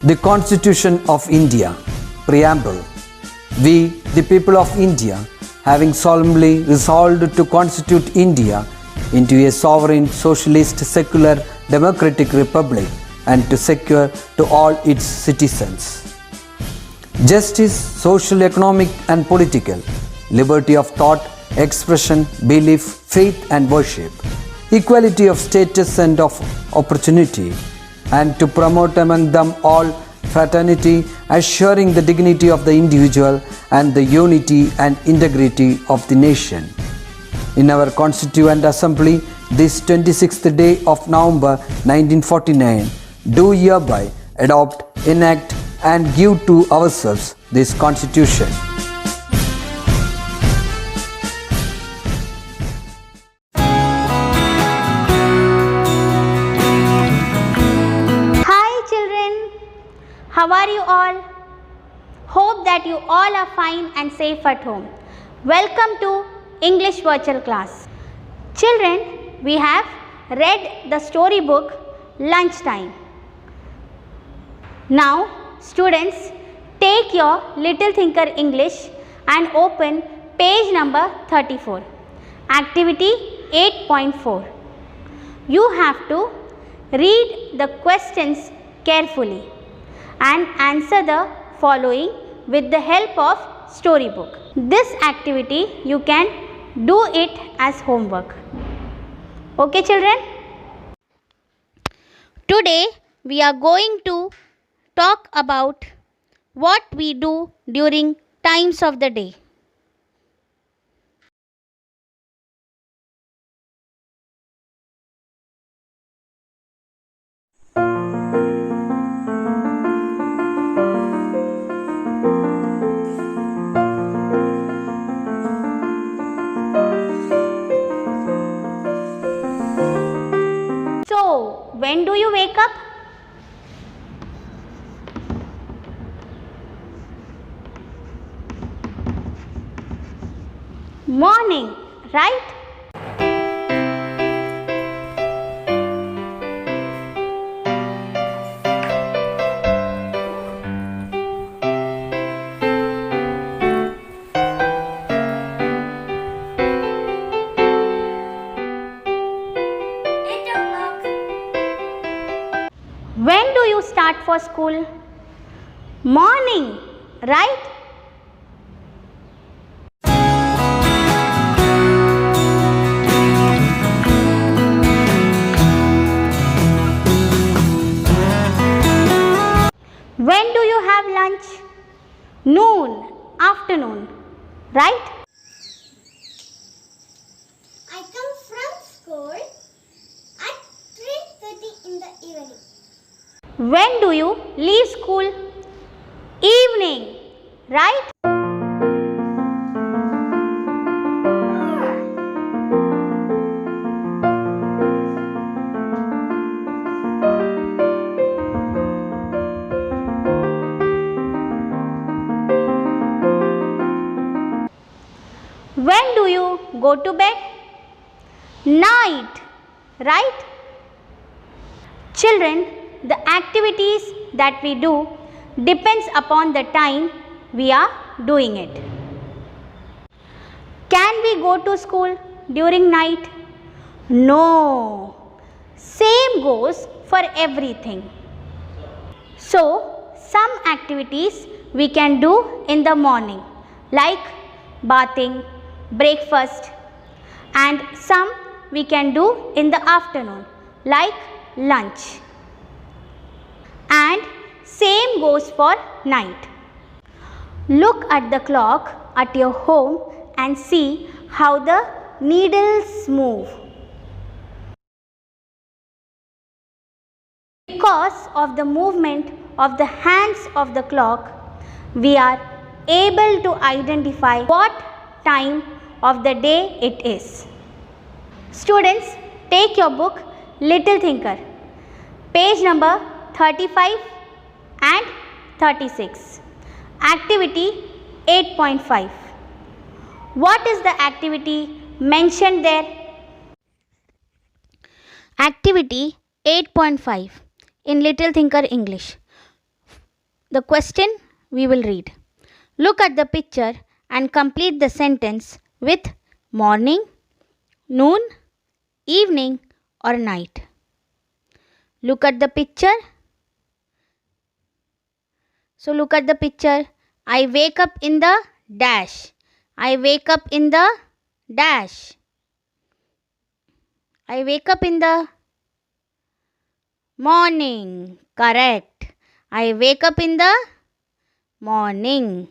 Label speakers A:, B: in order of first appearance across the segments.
A: The Constitution of India, Preamble. We, the people of India, having solemnly resolved to constitute India into a sovereign, socialist, secular, democratic republic and to secure to all its citizens justice, social, economic and political, liberty of thought, expression, belief, faith and worship, equality of status and of opportunity, and to promote among them all fraternity, assuring the dignity of the individual and the unity and integrity of the nation. In our Constituent Assembly, this 26th day of November 1949, do hereby adopt, enact and give to ourselves this Constitution.
B: How are you all? Hope that you all are fine and safe at home. Welcome to English virtual class. Children, we have read the storybook Lunchtime. Now, students, take your Little Thinker English and open page number 34. Activity 8.4. You have to read the questions carefully and answer the following with the help of storybook. This activity you can do it as homework. Okay children? Today we are going to talk about what we do during times of the day. So, when do you wake up? Morning, right? When do you start for school? Morning, right? When do you have lunch? Noon, afternoon, right?
C: I come from school at 3:30 in the evening.
B: When do you leave school? Evening, right? When do you go to bed? Night, right? Children, the activities that we do depends upon the time we are doing it. Can we go to school during night? No. Same goes for everything. So, some activities we can do in the morning like bathing, breakfast, and some we can do in the afternoon like lunch. And same goes for night. Look at the clock at your home and see how the needles move. Because of the movement of the hands of the clock, we are able to identify what time of the day it is. Students, take your book Little Thinker, page number 35 and 36. Activity 8.5. What is the activity mentioned there? Activity 8.5 in Little Thinker English. the question we will read. Look at the picture and complete the sentence with morning, noon, evening or night. Look at the picture. So look at the picture. I wake up in the dash. I wake up in the dash. I wake up in the morning. Correct. I wake up in the morning.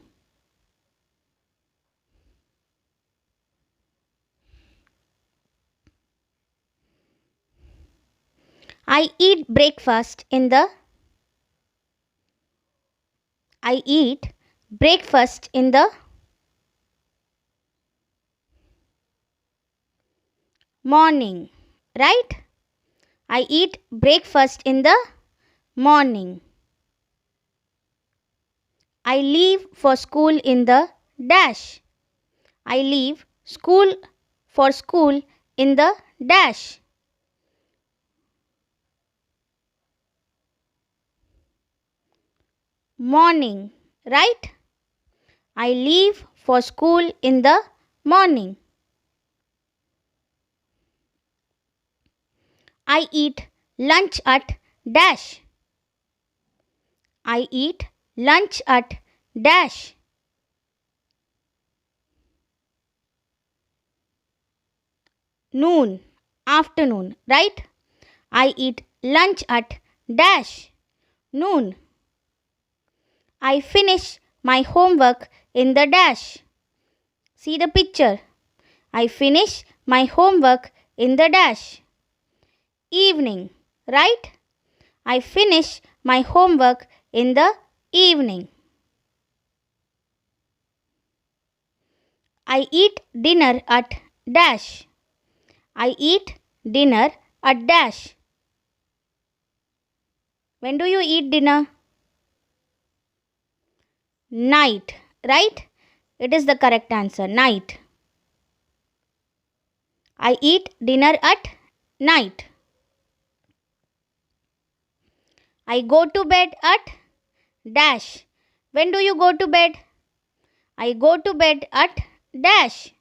B: I eat breakfast in the morning. Right? I eat breakfast in the morning. I leave for school in the dash. I leave for school in the dash. Morning. Right? I leave for school in the morning. I eat lunch at dash. I eat lunch at dash. Noon. Afternoon. Right? I eat lunch at dash. Noon. I finish my homework in the dash. See the picture. I finish my homework in the dash. Evening. Right? I finish my homework in the evening. I eat dinner at dash. I eat dinner at dash. When do you eat dinner? Night. Right? It is the correct answer. Night. I eat dinner at night. I go to bed at dash. When do you go to bed? I go to bed at dash.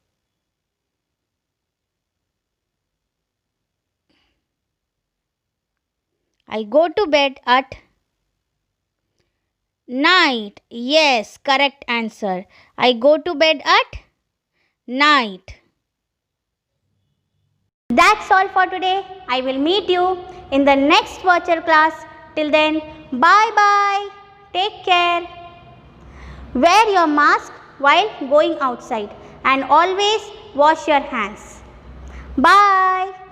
B: I go to bed at night. Yes, correct answer. I go to bed at night.
C: That's all for today. I will meet you in the next virtual class. Till then, bye bye. Take care. Wear your mask while going outside and always wash your hands. Bye.